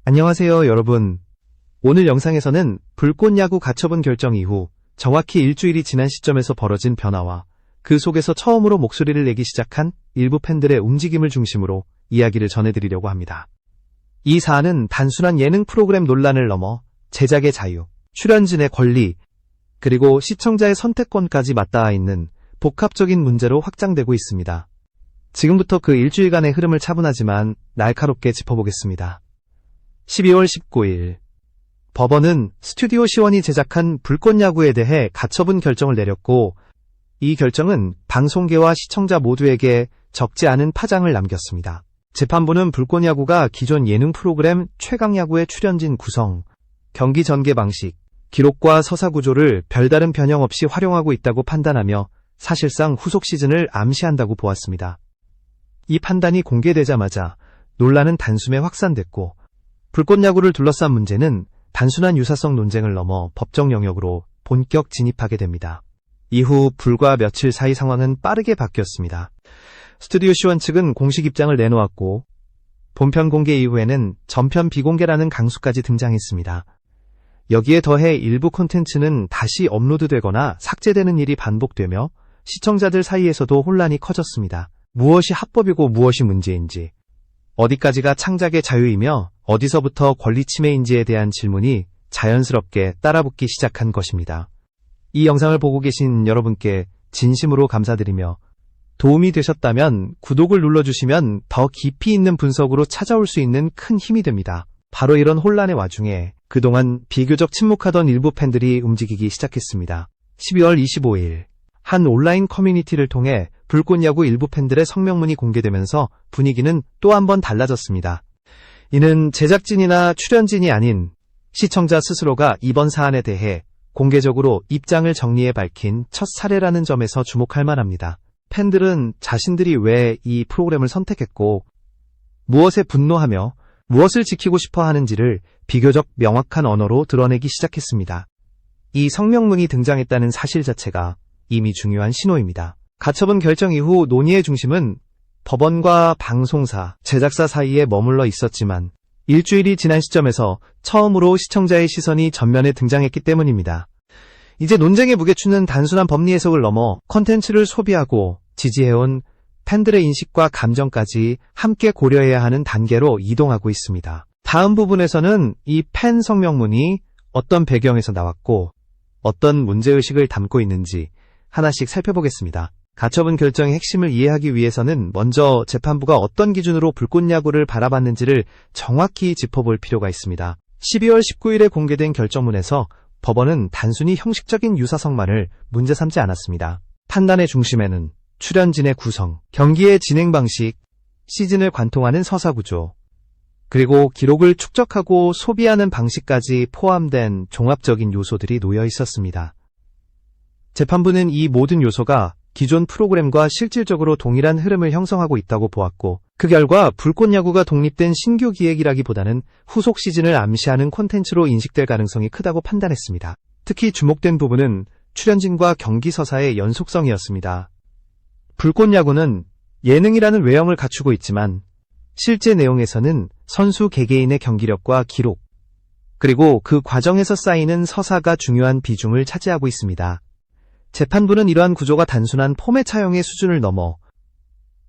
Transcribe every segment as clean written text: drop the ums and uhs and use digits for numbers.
안녕하세요, 여러분. 오늘 영상에서는 불꽃야구 가처분 결정 이후 정확히 일주일이 지난 시점에서 벌어진 변화와 그 속에서 처음으로 목소리를 내기 시작한 일부 팬들의 움직임을 중심으로 이야기를 전해드리려고 합니다. 이 사안은 단순한 예능 프로그램 논란을 넘어 제작의 자유, 출연진의 권리, 그리고 시청자의 선택권까지 맞닿아 있는 복합적인 문제로 확장되고 있습니다. 지금부터 그 일주일간의 흐름을 차분하지만 날카롭게 짚어보겠습니다. 12월 19일 법원은 스튜디오 시원이 제작한 불꽃야구에 대해 가처분 결정을 내렸고, 이 결정은 방송계와 시청자 모두에게 적지 않은 파장을 남겼습니다. 재판부는 불꽃야구가 기존 예능 프로그램 최강야구의 출연진 구성, 경기 전개 방식, 기록과 서사 구조를 별다른 변형 없이 활용하고 있다고 판단하며 사실상 후속 시즌을 암시한다고 보았습니다. 이 판단이 공개되자마자 논란은 단숨에 확산됐고, 불꽃야구를 둘러싼 문제는 단순한 유사성 논쟁을 넘어 법적 영역으로 본격 진입하게 됩니다. 이후 불과 며칠 사이 상황은 빠르게 바뀌었습니다. 스튜디오 시원 측은 공식 입장을 내놓았고, 본편 공개 이후에는 전편 비공개라는 강수까지 등장했습니다. 여기에 더해 일부 콘텐츠는 다시 업로드되거나 삭제되는 일이 반복되며 시청자들 사이에서도 혼란이 커졌습니다. 무엇이 합법이고 무엇이 문제인지, 어디까지가 창작의 자유이며 어디서부터 권리 침해인지에 대한 질문이 자연스럽게 따라붙기 시작한 것입니다. 이 영상을 보고 계신 여러분께 진심으로 감사드리며, 도움이 되셨다면 구독을 눌러주시면 더 깊이 있는 분석으로 찾아올 수 있는 큰 힘이 됩니다. 바로 이런 혼란의 와중에 그동안 비교적 침묵하던 일부 팬들이 움직이기 시작했습니다. 12월 25일 한 온라인 커뮤니티를 통해 불꽃야구 일부 팬들의 성명문이 공개되면서 분위기는 또 한 번 달라졌습니다. 이는 제작진이나 출연진이 아닌 시청자 스스로가 이번 사안에 대해 공개적으로 입장을 정리해 밝힌 첫 사례라는 점에서 주목할 만합니다. 팬들은 자신들이 왜 이 프로그램을 선택했고, 무엇에 분노하며 무엇을 지키고 싶어 하는지를 비교적 명확한 언어로 드러내기 시작했습니다. 이 성명문이 등장했다는 사실 자체가 이미 중요한 신호입니다. 가처분 결정 이후 논의의 중심은 법원과 방송사, 제작사 사이에 머물러 있었지만, 일주일이 지난 시점에서 처음으로 시청자의 시선이 전면에 등장했기 때문입니다. 이제 논쟁의 무게추는 단순한 법리 해석을 넘어 콘텐츠를 소비하고 지지해온 팬들의 인식과 감정까지 함께 고려해야 하는 단계로 이동하고 있습니다. 다음 부분에서는 이 팬 성명문이 어떤 배경에서 나왔고 어떤 문제의식을 담고 있는지 하나씩 살펴보겠습니다. 가처분 결정의 핵심을 이해하기 위해서는 먼저 재판부가 어떤 기준으로 불꽃야구를 바라봤는지를 정확히 짚어볼 필요가 있습니다. 12월 19일에 공개된 결정문에서 법원은 단순히 형식적인 유사성만을 문제 삼지 않았습니다. 판단의 중심에는 출연진의 구성, 경기의 진행 방식, 시즌을 관통하는 서사 구조, 그리고 기록을 축적하고 소비하는 방식까지 포함된 종합적인 요소들이 놓여 있었습니다. 재판부는 이 모든 요소가 기존 프로그램과 실질적으로 동일한 흐름을 형성하고 있다고 보았고, 그 결과 불꽃야구가 독립된 신규 기획이라기보다는 후속 시즌을 암시하는 콘텐츠로 인식될 가능성이 크다고 판단했습니다. 특히 주목된 부분은 출연진과 경기 서사의 연속성이었습니다. 불꽃야구는 예능이라는 외형을 갖추고 있지만 실제 내용에서는 선수 개개인의 경기력과 기록, 그리고 그 과정에서 쌓이는 서사가 중요한 비중을 차지하고 있습니다. 재판부는 이러한 구조가 단순한 포맷 차용의 수준을 넘어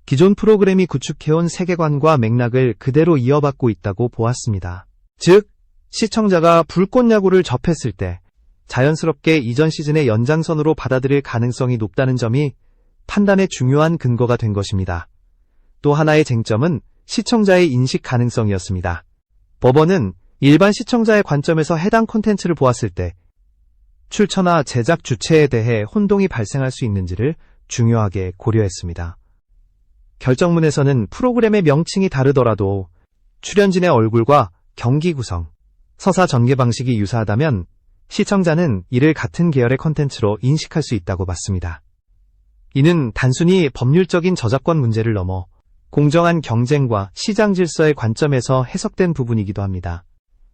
기존 프로그램이 구축해온 세계관과 맥락을 그대로 이어받고 있다고 보았습니다. 즉, 시청자가 불꽃야구를 접했을 때 자연스럽게 이전 시즌의 연장선으로 받아들일 가능성이 높다는 점이 판단의 중요한 근거가 된 것입니다. 또 하나의 쟁점은 시청자의 인식 가능성이었습니다. 법원은 일반 시청자의 관점에서 해당 콘텐츠를 보았을 때 출처나 제작 주체에 대해 혼동이 발생할 수 있는지를 중요하게 고려했습니다. 결정문에서는 프로그램의 명칭이 다르더라도 출연진의 얼굴과 경기 구성, 서사 전개 방식이 유사하다면 시청자는 이를 같은 계열의 콘텐츠로 인식할 수 있다고 봤습니다. 이는 단순히 법률적인 저작권 문제를 넘어 공정한 경쟁과 시장 질서의 관점에서 해석된 부분이기도 합니다.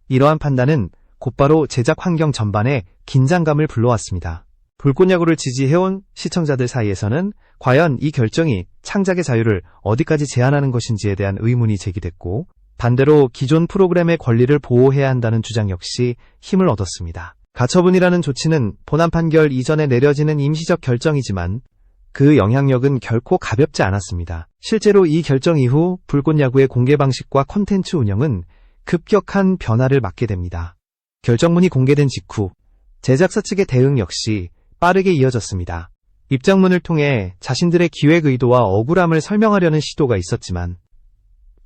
이러한 판단은 곧바로 제작 환경 전반에 긴장감을 불러왔습니다. 불꽃야구를 지지해온 시청자들 사이에서는 과연 이 결정이 창작의 자유를 어디까지 제한하는 것인지에 대한 의문이 제기됐고, 반대로 기존 프로그램의 권리를 보호해야 한다는 주장 역시 힘을 얻었습니다. 가처분이라는 조치는 본안 판결 이전에 내려지는 임시적 결정이지만 그 영향력은 결코 가볍지 않았습니다. 실제로 이 결정 이후 불꽃야구의 공개 방식과 콘텐츠 운영은 급격한 변화를 맞게 됩니다. 결정문이 공개된 직후 제작사 측의 대응 역시 빠르게 이어졌습니다. 입장문을 통해 자신들의 기획 의도와 억울함을 설명하려는 시도가 있었지만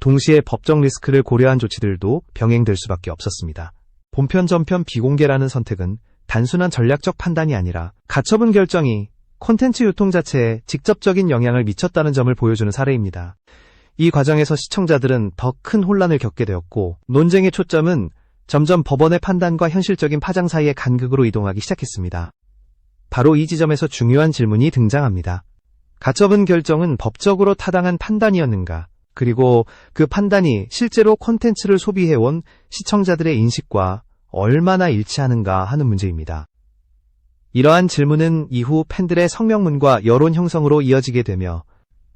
동시에 법적 리스크를 고려한 조치들도 병행될 수밖에 없었습니다. 본편 전편 비공개라는 선택은 단순한 전략적 판단이 아니라 가처분 결정이 콘텐츠 유통 자체에 직접적인 영향을 미쳤다는 점을 보여주는 사례입니다. 이 과정에서 시청자들은 더 큰 혼란을 겪게 되었고 논쟁의 초점은 점점 법원의 판단과 현실적인 파장 사이의 간극으로 이동하기 시작했습니다. 바로 이 지점에서 중요한 질문이 등장합니다. 가처분 결정은 법적으로 타당한 판단이었는가? 그리고 그 판단이 실제로 콘텐츠를 소비해온 시청자들의 인식과 얼마나 일치하는가 하는 문제입니다. 이러한 질문은 이후 팬들의 성명문과 여론 형성으로 이어지게 되며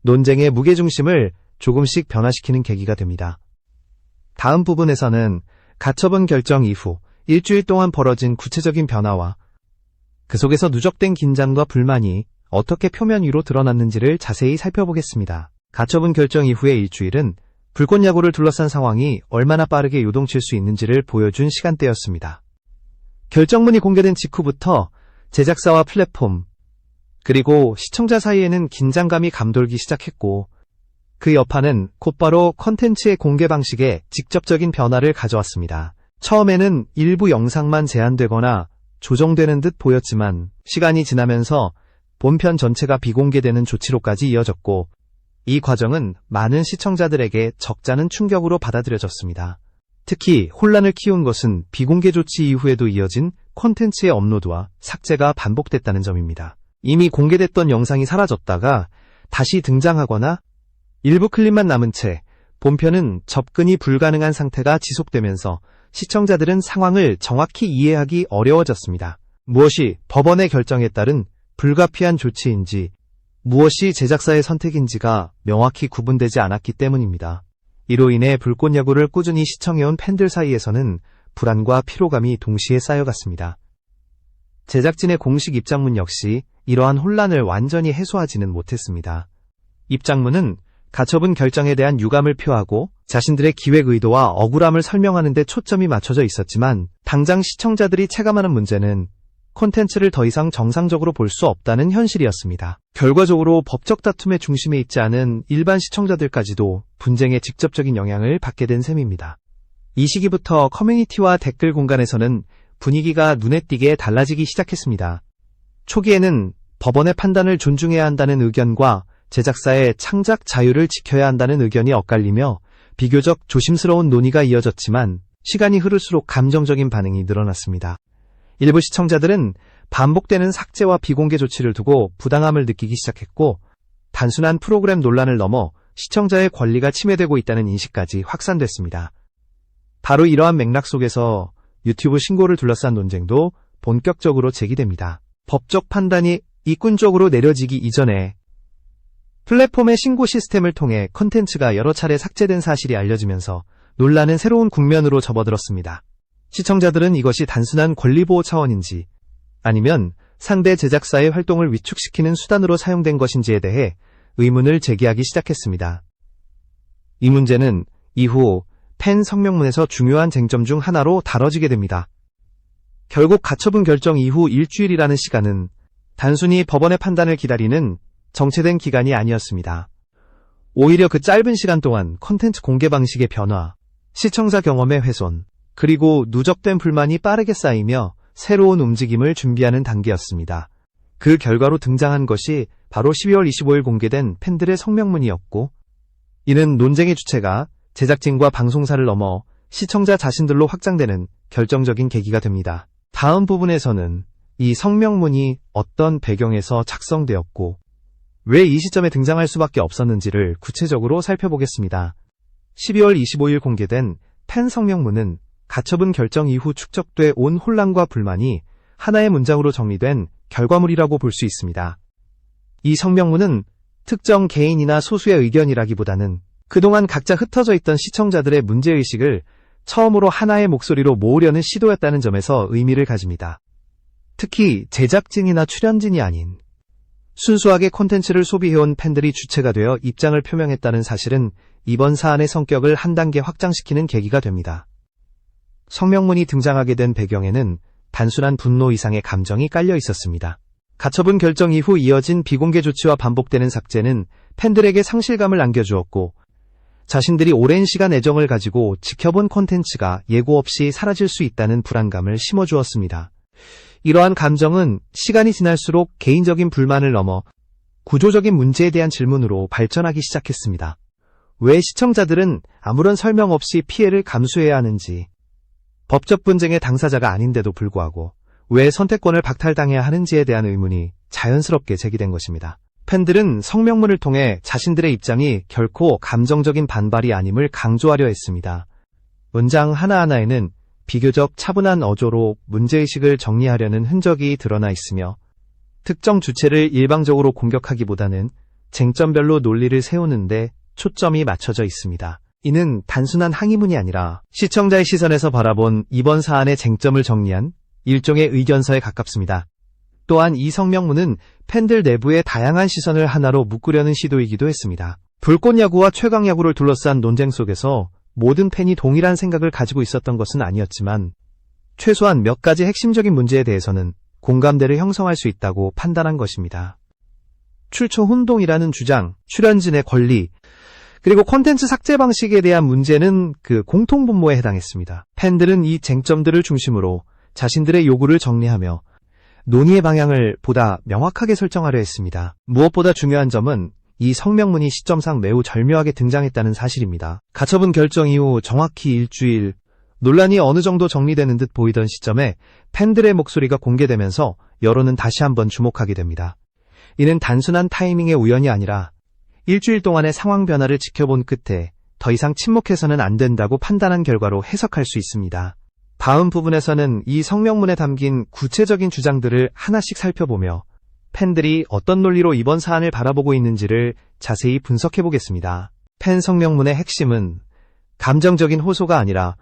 논쟁의 무게중심을 조금씩 변화시키는 계기가 됩니다. 다음 부분에서는 가처분 결정 이후 일주일 동안 벌어진 구체적인 변화와 그 속에서 누적된 긴장과 불만이 어떻게 표면 위로 드러났는지를 자세히 살펴보겠습니다. 가처분 결정 이후의 일주일은 불꽃야구를 둘러싼 상황이 얼마나 빠르게 요동칠 수 있는지를 보여준 시간대였습니다. 결정문이 공개된 직후부터 제작사와 플랫폼, 그리고 시청자 사이에는 긴장감이 감돌기 시작했고 그 여파는 곧바로 콘텐츠의 공개 방식에 직접적인 변화를 가져왔습니다. 처음에는 일부 영상만 제한되거나 조정되는 듯 보였지만 시간이 지나면서 본편 전체가 비공개되는 조치로까지 이어졌고 이 과정은 많은 시청자들에게 적잖은 충격으로 받아들여졌습니다. 특히 혼란을 키운 것은 비공개 조치 이후에도 이어진 콘텐츠의 업로드와 삭제가 반복됐다는 점입니다. 이미 공개됐던 영상이 사라졌다가 다시 등장하거나 일부 클립만 남은 채 본편은 접근이 불가능한 상태가 지속되면서 시청자들은 상황을 정확히 이해하기 어려워졌습니다. 무엇이 법원의 결정에 따른 불가피한 조치인지 무엇이 제작사의 선택인지가 명확히 구분되지 않았기 때문입니다. 이로 인해 불꽃야구를 꾸준히 시청해온 팬들 사이에서는 불안과 피로감이 동시에 쌓여갔습니다. 제작진의 공식 입장문 역시 이러한 혼란을 완전히 해소하지는 못했습니다. 입장문은 가처분 결정에 대한 유감을 표하고 자신들의 기획 의도와 억울함을 설명하는 데 초점이 맞춰져 있었지만 당장 시청자들이 체감하는 문제는 콘텐츠를 더 이상 정상적으로 볼 수 없다는 현실이었습니다. 결과적으로 법적 다툼의 중심에 있지 않은 일반 시청자들까지도 분쟁의 직접적인 영향을 받게 된 셈입니다. 이 시기부터 커뮤니티와 댓글 공간에서는 분위기가 눈에 띄게 달라지기 시작했습니다. 초기에는 법원의 판단을 존중해야 한다는 의견과 제작사의 창작 자유를 지켜야 한다는 의견이 엇갈리며 비교적 조심스러운 논의가 이어졌지만 시간이 흐를수록 감정적인 반응이 늘어났습니다. 일부 시청자들은 반복되는 삭제와 비공개 조치를 두고 부당함을 느끼기 시작했고 단순한 프로그램 논란을 넘어 시청자의 권리가 침해되고 있다는 인식까지 확산됐습니다. 바로 이러한 맥락 속에서 유튜브 신고를 둘러싼 논쟁도 본격적으로 제기됩니다. 법적 판단이 이군적으로 내려지기 이전에 플랫폼의 신고 시스템을 통해 콘텐츠가 여러 차례 삭제된 사실이 알려지면서 논란은 새로운 국면으로 접어들었습니다. 시청자들은 이것이 단순한 권리보호 차원인지 아니면 상대 제작사의 활동을 위축시키는 수단으로 사용된 것인지에 대해 의문을 제기하기 시작했습니다. 이 문제는 이후 팬 성명문에서 중요한 쟁점 중 하나로 다뤄지게 됩니다. 결국 가처분 결정 이후 일주일이라는 시간은 단순히 법원의 판단을 기다리는 정체된 기간이 아니었습니다. 오히려 그 짧은 시간 동안 콘텐츠 공개 방식의 변화, 시청자 경험의 훼손, 그리고 누적된 불만이 빠르게 쌓이며 새로운 움직임을 준비하는 단계였습니다. 그 결과로 등장한 것이 바로 12월 25일 공개된 팬들의 성명문이었고 이는 논쟁의 주체가 제작진과 방송사를 넘어 시청자 자신들로 확장되는 결정적인 계기가 됩니다. 다음 부분에서는 이 성명문이 어떤 배경에서 작성되었고 왜 이 시점에 등장할 수밖에 없었는지를 구체적으로 살펴보겠습니다. 12월 25일 공개된 팬 성명문은 가처분 결정 이후 축적돼 온 혼란과 불만이 하나의 문장으로 정리된 결과물이라고 볼 수 있습니다. 이 성명문은 특정 개인이나 소수의 의견이라기보다는 그동안 각자 흩어져 있던 시청자들의 문제의식을 처음으로 하나의 목소리로 모으려는 시도였다는 점에서 의미를 가집니다. 특히 제작진이나 출연진이 아닌 순수하게 콘텐츠를 소비해온 팬들이 주체가 되어 입장을 표명했다는 사실은 이번 사안의 성격을 한 단계 확장시키는 계기가 됩니다. 성명문이 등장하게 된 배경에는 단순한 분노 이상의 감정이 깔려 있었습니다. 가처분 결정 이후 이어진 비공개 조치와 반복되는 삭제는 팬들에게 상실감을 안겨주었고, 자신들이 오랜 시간 애정을 가지고 지켜본 콘텐츠가 예고 없이 사라질 수 있다는 불안감을 심어주었습니다. 이러한 감정은 시간이 지날수록 개인적인 불만을 넘어 구조적인 문제에 대한 질문으로 발전하기 시작했습니다. 왜 시청자들은 아무런 설명 없이 피해를 감수해야 하는지, 법적 분쟁의 당사자가 아닌데도 불구하고 왜 선택권을 박탈당해야 하는지에 대한 의문이 자연스럽게 제기된 것입니다. 팬들은 성명문을 통해 자신들의 입장이 결코 감정적인 반발이 아님을 강조하려 했습니다. 문장 하나하나에는 비교적 차분한 어조로 문제의식을 정리하려는 흔적이 드러나 있으며, 특정 주체를 일방적으로 공격하기보다는 쟁점별로 논리를 세우는데 초점이 맞춰져 있습니다. 이는 단순한 항의문이 아니라 시청자의 시선에서 바라본 이번 사안의 쟁점을 정리한 일종의 의견서에 가깝습니다. 또한 이 성명문은 팬들 내부의 다양한 시선을 하나로 묶으려는 시도이기도 했습니다. 불꽃야구와 최강야구를 둘러싼 논쟁 속에서 모든 팬이 동일한 생각을 가지고 있었던 것은 아니었지만, 최소한 몇 가지 핵심적인 문제에 대해서는 공감대를 형성할 수 있다고 판단한 것입니다. 출처 혼동이라는 주장, 출연진의 권리, 그리고 콘텐츠 삭제 방식에 대한 문제는 그 공통분모에 해당했습니다. 팬들은 이 쟁점들을 중심으로 자신들의 요구를 정리하며 논의의 방향을 보다 명확하게 설정하려 했습니다. 무엇보다 중요한 점은 이 성명문이 시점상 매우 절묘하게 등장했다는 사실입니다. 가처분 결정 이후 정확히 일주일, 논란이 어느 정도 정리되는 듯 보이던 시점에 팬들의 목소리가 공개되면서 여론은 다시 한번 주목하게 됩니다. 이는 단순한 타이밍의 우연이 아니라 일주일 동안의 상황 변화를 지켜본 끝에 더 이상 침묵해서는 안 된다고 판단한 결과로 해석할 수 있습니다. 다음 부분에서는 이 성명문에 담긴 구체적인 주장들을 하나씩 살펴보며 팬들이 어떤 논리로 이번 사안을 바라보고 있는지를 자세히 분석해 보겠습니다. 팬 성명문의 핵심은 감정적인 호소가 아니라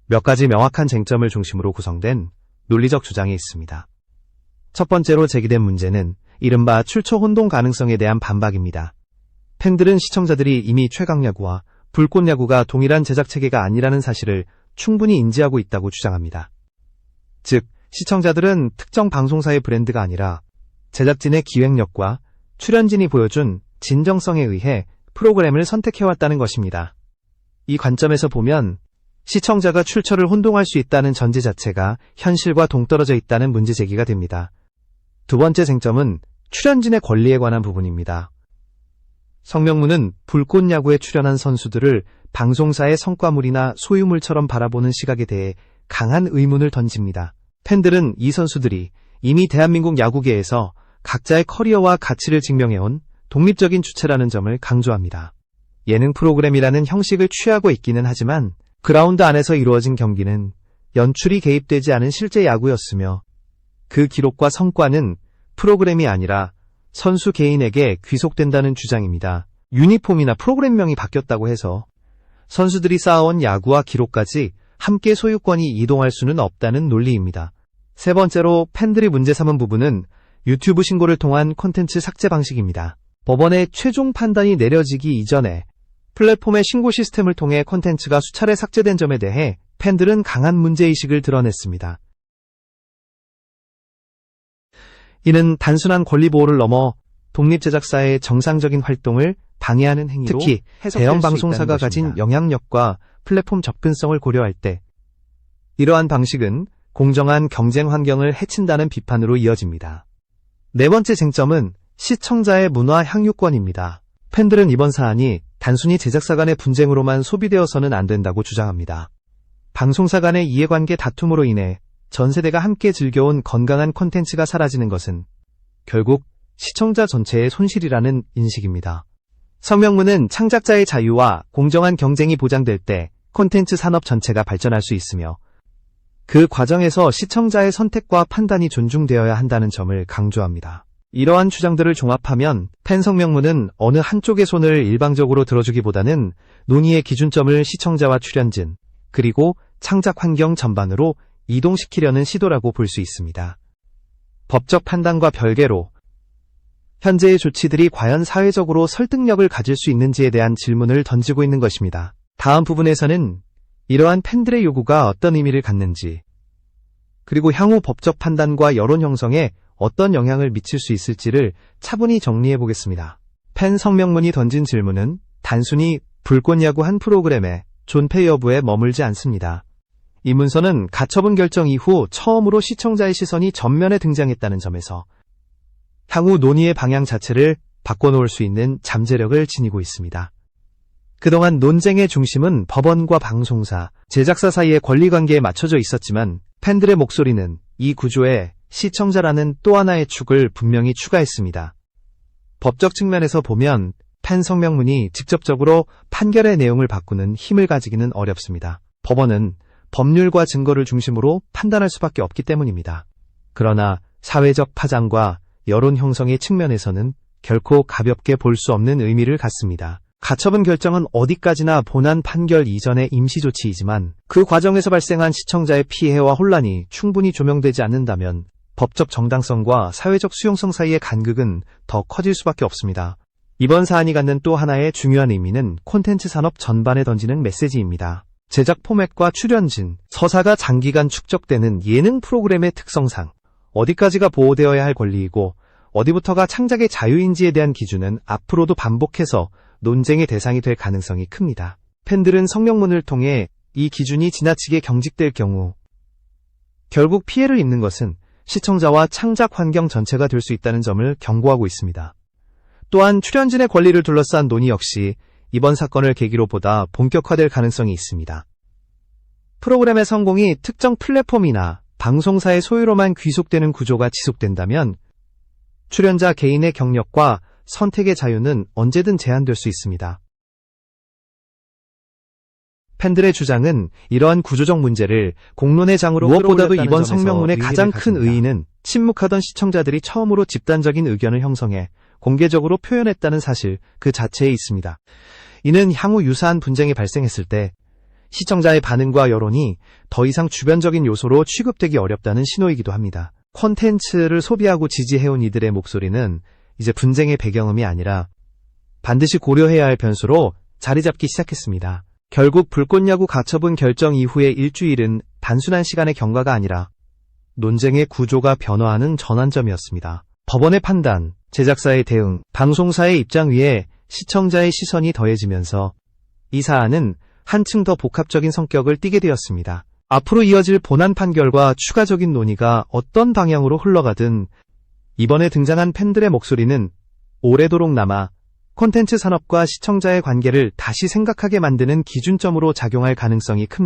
몇 가지 명확한 쟁점을 중심으로 구성된 논리적 주장이 있습니다. 첫 번째로 제기된 문제는 이른바 출처 혼동 가능성에 대한 반박입니다. 팬들은 시청자들이 이미 최강야구와 불꽃야구가 동일한 제작체계가 아니라는 사실을 충분히 인지하고 있다고 주장합니다. 즉, 시청자들은 특정 방송사의 브랜드가 아니라 제작진의 기획력과 출연진이 보여준 진정성에 의해 프로그램을 선택해왔다는 것입니다. 이 관점에서 보면 시청자가 출처를 혼동할 수 있다는 전제 자체가 현실과 동떨어져 있다는 문제 제기가 됩니다. 두 번째 쟁점은 출연진의 권리에 관한 부분입니다. 성명문은 불꽃야구에 출연한 선수들을 방송사의 성과물이나 소유물처럼 바라보는 시각에 대해 강한 의문을 던집니다. 팬들은 이 선수들이 이미 대한민국 야구계에서 각자의 커리어와 가치를 증명해온 독립적인 주체라는 점을 강조합니다. 예능 프로그램이라는 형식을 취하고 있기는 하지만 그라운드 안에서 이루어진 경기는 연출이 개입되지 않은 실제 야구였으며, 그 기록과 성과는 프로그램이 아니라 선수 개인에게 귀속된다는 주장입니다. 유니폼이나 프로그램명이 바뀌었다고 해서 선수들이 쌓아온 야구와 기록까지 함께 소유권이 이동할 수는 없다는 논리입니다. 세 번째로 팬들이 문제 삼은 부분은 유튜브 신고를 통한 콘텐츠 삭제 방식입니다. 법원의 최종 판단이 내려지기 이전에 플랫폼의 신고 시스템을 통해 콘텐츠가 수차례 삭제된 점에 대해 팬들은 강한 문제의식을 드러냈습니다. 이는 단순한 권리보호를 넘어 독립제작사의 정상적인 활동을 방해하는 행위로, 특히 대형 방송사가 가진 영향력과 플랫폼 접근성을 고려할 때 이러한 방식은 공정한 경쟁 환경을 해친다는 비판으로 이어집니다. 네 번째 쟁점은 시청자의 문화 향유권입니다. 팬들은 이번 사안이 단순히 제작사 간의 분쟁으로만 소비되어서는 안 된다고 주장합니다. 방송사 간의 이해관계 다툼으로 인해 전 세대가 함께 즐겨온 건강한 콘텐츠가 사라지는 것은 결국 시청자 전체의 손실이라는 인식입니다. 성명문은 창작자의 자유와 공정한 경쟁이 보장될 때 콘텐츠 산업 전체가 발전할 수 있으며, 그 과정에서 시청자의 선택과 판단이 존중되어야 한다는 점을 강조합니다. 이러한 주장들을 종합하면 팬 성명문은 어느 한쪽의 손을 일방적으로 들어주기보다는 논의의 기준점을 시청자와 출연진, 그리고 창작 환경 전반으로 이동시키려는 시도라고 볼 수 있습니다. 법적 판단과 별개로 현재의 조치들이 과연 사회적으로 설득력을 가질 수 있는지에 대한 질문을 던지고 있는 것입니다. 다음 부분에서는 이러한 팬들의 요구가 어떤 의미를 갖는지, 그리고 향후 법적 판단과 여론 형성에 어떤 영향을 미칠 수 있을지를 차분히 정리해 보겠습니다. 팬 성명문이 던진 질문은 단순히 불꽃야구 한 프로그램의 존폐 여부에 머물지 않습니다. 이 문서는 가처분 결정 이후 처음으로 시청자의 시선이 전면에 등장했다는 점에서 향후 논의의 방향 자체를 바꿔놓을 수 있는 잠재력을 지니고 있습니다. 그동안 논쟁의 중심은 법원과 방송사, 제작사 사이의 권리관계에 맞춰져 있었지만 팬들의 목소리는 이 구조에 시청자라는 또 하나의 축을 분명히 추가했습니다. 법적 측면에서 보면 팬 성명문이 직접적으로 판결의 내용을 바꾸는 힘을 가지기는 어렵습니다. 법원은 법률과 증거를 중심으로 판단할 수밖에 없기 때문입니다. 그러나 사회적 파장과 여론 형성의 측면에서는 결코 가볍게 볼 수 없는 의미를 갖습니다. 가처분 결정은 어디까지나 본안 판결 이전의 임시조치이지만 그 과정에서 발생한 시청자의 피해와 혼란이 충분히 조명되지 않는다면 법적 정당성과 사회적 수용성 사이의 간극은 더 커질 수밖에 없습니다. 이번 사안이 갖는 또 하나의 중요한 의미는 콘텐츠 산업 전반에 던지는 메시지입니다. 제작 포맷과 출연진, 서사가 장기간 축적되는 예능 프로그램의 특성상 어디까지가 보호되어야 할 권리이고 어디부터가 창작의 자유인지에 대한 기준은 앞으로도 반복해서 논쟁의 대상이 될 가능성이 큽니다. 팬들은 성명문을 통해 이 기준이 지나치게 경직될 경우 결국 피해를 입는 것은 시청자와 창작 환경 전체가 될 수 있다는 점을 경고하고 있습니다. 또한 출연진의 권리를 둘러싼 논의 역시 이번 사건을 계기로 보다 본격화될 가능성이 있습니다. 프로그램의 성공이 특정 플랫폼이나 방송사의 소유로만 귀속되는 구조가 지속된다면 출연자 개인의 경력과 선택의 자유는 언제든 제한될 수 있습니다. 팬들의 주장은 이러한 구조적 문제를 공론의 장으로 무엇보다도 이번 성명문의 가장 큰 의의는 침묵하던 시청자들이 처음으로 집단적인 의견을 형성해 공개적으로 표현했다는 사실 그 자체에 있습니다. 이는 향후 유사한 분쟁이 발생했을 때 시청자의 반응과 여론이 더 이상 주변적인 요소로 취급되기 어렵다는 신호이기도 합니다. 콘텐츠를 소비하고 지지해온 이들의 목소리는 이제 분쟁의 배경음이 아니라 반드시 고려해야 할 변수로 자리 잡기 시작했습니다. 결국 불꽃야구 가처분 결정 이후의 일주일은 단순한 시간의 경과가 아니라 논쟁의 구조가 변화하는 전환점이었습니다. 법원의 판단, 제작사의 대응, 방송사의 입장 위에 시청자의 시선이 더해지면서 이 사안은 한층 더 복합적인 성격을 띠게 되었습니다. 앞으로 이어질 본안 판결과 추가적인 논의가 어떤 방향으로 흘러가든 이번에 등장한 팬들의 목소리는 오래도록 남아 콘텐츠 산업과 시청자의 관계를 다시 생각하게 만드는 기준점으로 작용할 가능성이 큽니다.